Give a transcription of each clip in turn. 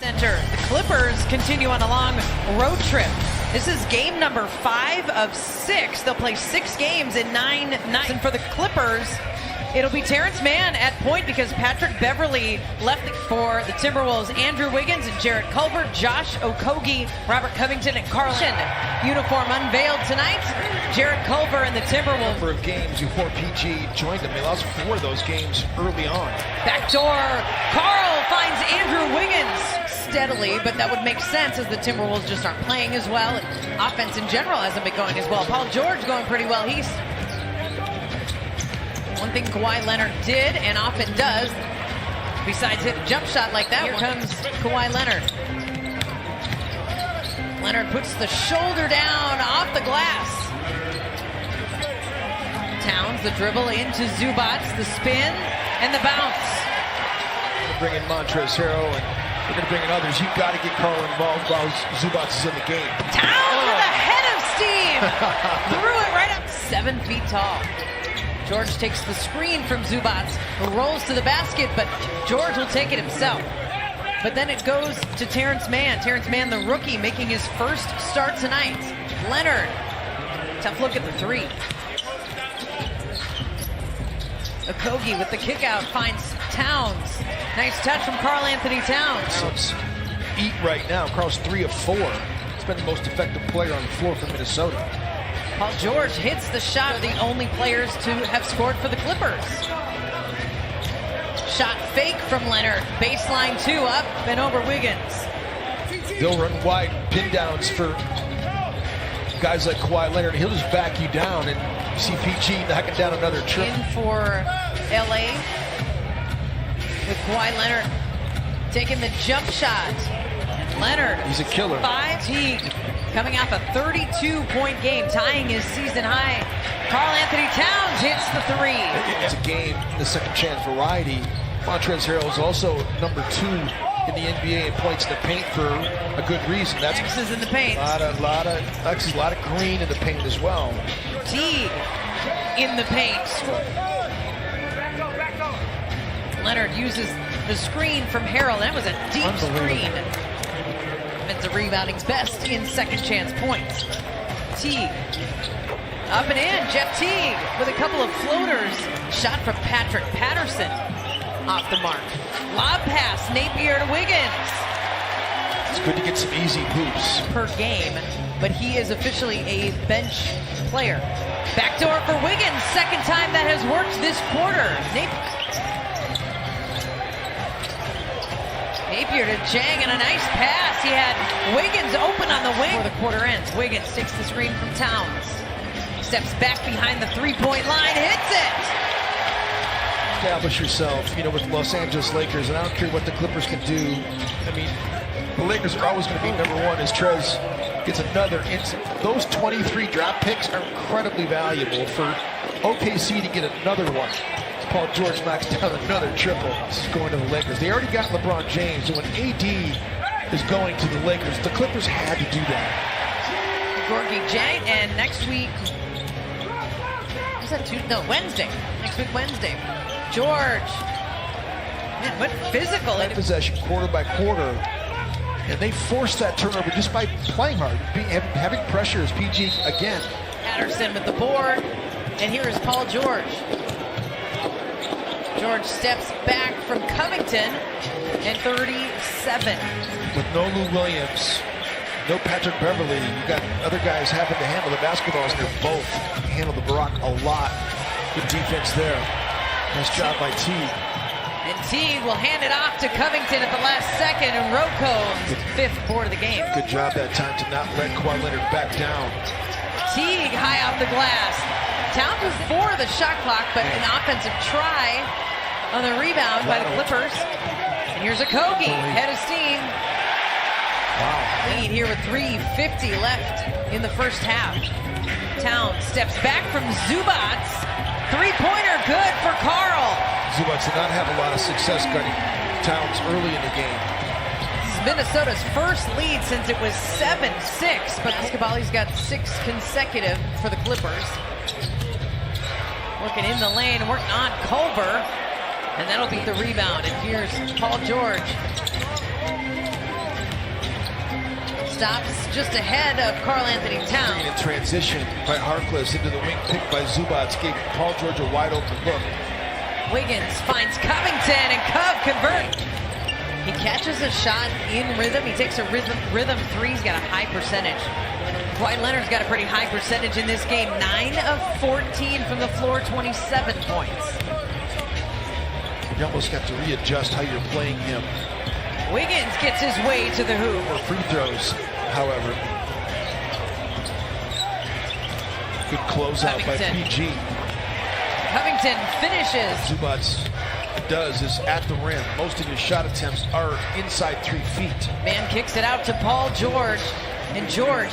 Center. The Clippers continue on a long road trip. This is game number 5 of 6. They'll play 6 games in 9 nights. And for the Clippers, it'll be Terrence Mann at point because Patrick Beverley left for the Timberwolves. Andrew Wiggins and Jarrett Culver, Josh Okogie, Robert Covington, and Carl uniform unveiled tonight. Jarrett Culver and the Timberwolves. Number of games before PG joined them. They lost 4 of those games early on. Backdoor. Carl finds Andrew Wiggins steadily, but that would make sense as the Timberwolves just aren't playing as well. And offense in general hasn't been going as well. Paul George going pretty well. He's one thing Kawhi Leonard did and often does, besides hit a jump shot like that. Here comes Kawhi Leonard. Leonard puts the shoulder down off the glass. Towns, the dribble into Zubac, the spin, and the bounce. Bring in Montrezl Harrell, and we're going to bring in others. You've got to get Carl involved while Zubac is in the game. Towns with a head of steam! Threw it right up 7 feet tall. George takes the screen from Zubac, rolls to the basket, but George will take it himself. But then it goes to Terrence Mann. Terrence Mann, the rookie, making his first start tonight. Leonard, tough look at the 3. Okogie with the kick out finds Towns. Nice touch from Karl Anthony Towns. Eat right now. Carl's 3 of 4. He's been the most effective player on the floor for Minnesota. Paul George hits the shot of the only players to have scored for the Clippers. Shot fake from Leonard. Baseline 2 up and over Wiggins. They'll run wide pin downs for guys like Kawhi Leonard. He'll just back you down, and you see PG knocking down another triple. In for LA with Kawhi Leonard taking the jump shot. Leonard. He's a killer. 5 Teague coming off a 32-point game, tying his season high. Karl Anthony Towns hits the 3. It's a game, the second chance variety. Montrezl Harrell is also number 2 in the NBA in points in the paint for a good reason. That's X's in the paint. A lot of green in the paint as well. Teague in the paint. Leonard uses the screen from Harrell. That was a deep screen. Defensive rebounding's best in second chance points. Teague up and in. Jeff Teague with a couple of floaters. Shot from Patrick Patterson off the mark. Lob pass, Napier to Wiggins. It's good to get some easy hoops Per game, but he is officially a bench player. Backdoor for Wiggins, second time that has worked this quarter. Napier to Jang and a nice pass. He had Wiggins open on the wing before the quarter ends. Wiggins takes the screen from Towns. Steps back behind the three-point line, hits it! Establish yourself, with the Los Angeles Lakers, and I don't care what the Clippers can do. I mean, the Lakers are always going to be number 1 as Trez gets another instant. Those 23 draft picks are incredibly valuable for OKC to get another one. Paul George knocks down another triple. This is going to the Lakers. They already got LeBron James, and when AD is going to the Lakers, the Clippers had to do that. Gorgie Jang, and next week, was that Tuesday? No, Wednesday. Next week, Wednesday. George. Man, what physical. That possession, quarter by quarter. And they forced that turnover just by playing hard, having pressure as PG again. Patterson with the board, and here is Paul George. George steps back from Covington, and 37. With no Lou Williams, no Patrick Beverley, you got other guys having to handle the basketballs, and they both handle the block a lot. Good defense there. Nice job by Teague. And Teague will hand it off to Covington at the last second, and Rocco's 5th board of the game. Good job that time to not let Kawhi Leonard back down. Teague high off the glass. Towns was 4 of the shot clock, but an offensive try on the rebound by the Clippers. And here's Okogie, head of steam. Wow. Lead here with 3:50 left in the first half. Towns steps back from Zubac. 3-pointer good for Carl. Zubac did not have a lot of success guarding Towns early in the game. This is Minnesota's first lead since it was 7-6, but Basketball-He's got 6 consecutive for the Clippers. Working in the lane, working on Culver. And that'll be the rebound. And here's Paul George. stops just ahead of Karl Anthony Towns. In transition by Harkless into the wing pick by Zubats, gave Paul George a wide open look. Wiggins finds Covington, and Cov converts. He catches a shot in rhythm. He takes a rhythm three. He's got a high percentage. Kawhi Leonard's got a pretty high percentage in this game. 9 of 14 from the floor, 27 points. You almost got to readjust how you're playing him. Wiggins gets his way to the hoop. Or free throws, however. Good closeout by PG. Covington finishes. Zubats does is at the rim. Most of his shot attempts are inside 3 feet. Man kicks it out to Paul George. And George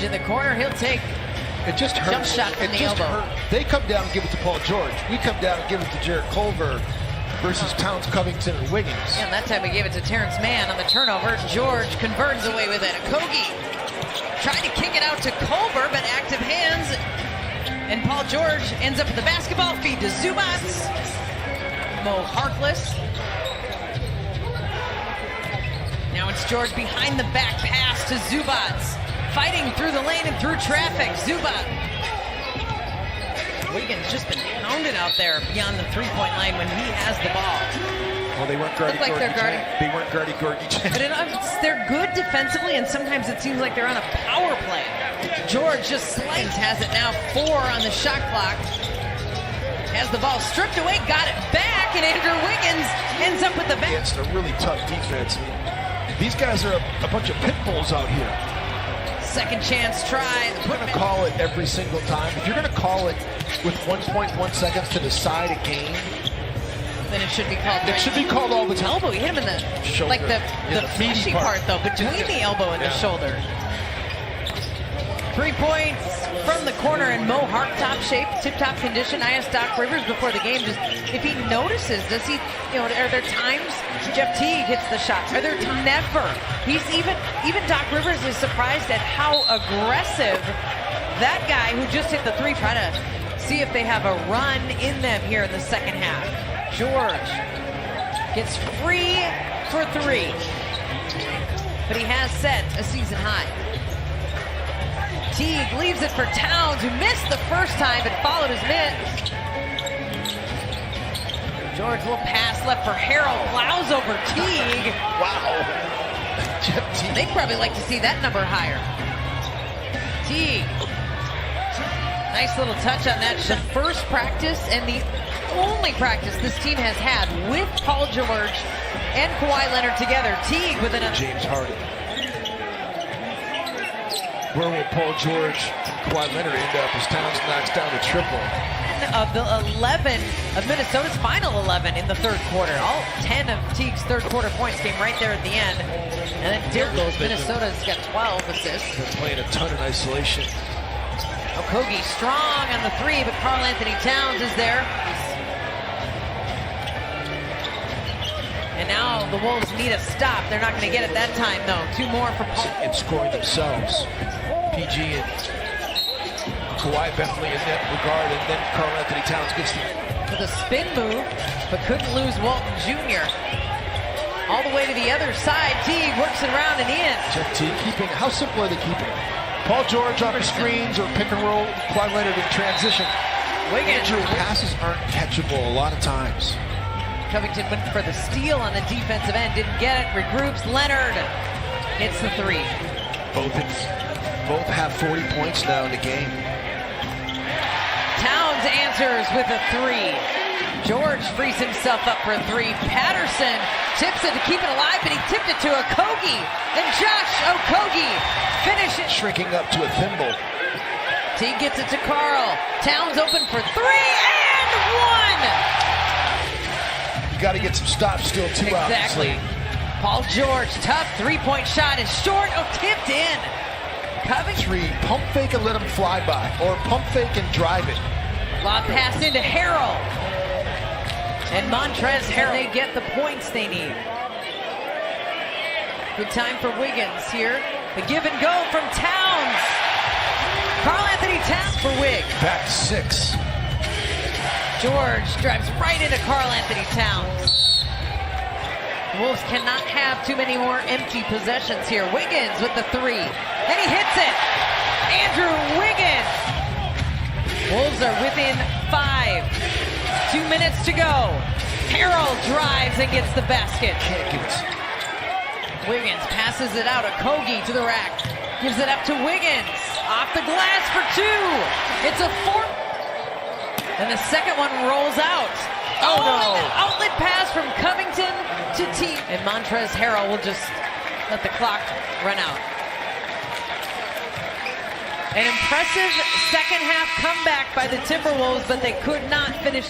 in the corner. He'll take it just hurts. Jump shot from the elbow. They come down and give it to Paul George. We come down and give it to Jarrett Culver versus Towns, Covington, and Wiggins. Yeah, and that time we gave it to Terrence Mann on the turnover. George converts away with it. Kogi tried to kick it out to Culver, but active hands. And Paul George ends up with the basketball. Feed to Zubats. Mo Harkless. Now it's George behind the back pass to Zubats. Fighting through the lane and through traffic. Zubac. Wiggins just been pounded out there beyond the three-point line when he has the ball. Well, they weren't guarding Gordon. They weren't guarding Gordon. But they're good defensively, and sometimes it seems like they're on a power play. George just slides, has it now 4 on the shot clock. Has the ball stripped away, got it back, and Andrew Wiggins ends up with the back. It's a really tough defense. These guys are a bunch of pit bulls out here. Second chance try. We're going to call it every single time. If you're going to call it with 1.1 seconds to decide a game, then it should be called. It should be called all the time. Elbow, he hit him in the shoulder. Like the fleshy part though, between the elbow and the shoulder. 3 points from the corner, and Mo Hart top shape, tip-top condition. I asked Doc Rivers before the game just if he notices, does he, are there times Jeff Teague hits the shot? Are there times? Never. He's even Doc Rivers is surprised at how aggressive that guy who just hit the three try to see if they have a run in them here in the second half. George gets free for 3, but he has set a season high. Teague leaves it for Towns, who missed the first time but followed his miss. George, little pass left for Harrell, plows over Teague. Wow. They'd probably like to see that number higher. Teague. Nice little touch on that. The first practice and the only practice this team has had with Paul George and Kawhi Leonard together. Teague with another. James Harden. Where will Paul George and Kawhi Leonard end up as Towns knocks down a triple? Of the 11 of Minnesota's final 11 in the third quarter. All 10 of Teague's third quarter points came right there at the end. And then Minnesota's got 12 assists. They're playing a ton in isolation. Okogie strong on the 3, but Karl Anthony Towns is there. And now the Wolves need a stop. They're not going to get it that time, though. 2 more for Paul. And scoring themselves. PG and Kawhi definitely in that regard, and then Karl Anthony Towns gets with a spin move, but couldn't lose Walton Jr. All the way to the other side. Teague works it around and in. Jeff Teague keeping, how simple are they keeping it? Paul George on the screens or pick and roll, Kawhi Leonard in transition. Wiggins. Passes aren't catchable a lot of times. Covington went for the steal on the defensive end, didn't get it, regroups. Leonard hits the 3. Both have 40 points now in the game. Towns answers with a 3. George frees himself up for a 3. Patterson tips it to keep it alive, but he tipped it to Okogie. Then Josh Okogie finishes. Shrinking up to a thimble. Teague gets it to Karl. Towns open for 3 and 1. You got to get some stops still, too. Exactly. Obviously. Paul George, tough 3-point shot is short. Oh, tipped in. Covington. 3, pump fake and let him fly by, or pump fake and drive it. Lob pass into Harrell. And Montrezl Harrell, they get the points they need. Good time for Wiggins here. The give and go from Towns. Karl Anthony Towns for Wiggs. Back 6. George drives right into Karl Anthony Towns. Wolves cannot have too many more empty possessions here. Wiggins with the three, and he hits it. Andrew Wiggins. Wolves are within 5. 2 minutes to go. Harrell drives and gets the basket. Wiggins passes it out. Okogie to the rack. Gives it up to Wiggins. Off the glass for 2. It's a 4. And the second one rolls out. Oh no! An outlet pass from Covington to T. And Montrezl Harrell will just let the clock run out. An impressive second half comeback by the Timberwolves, but they could not finish.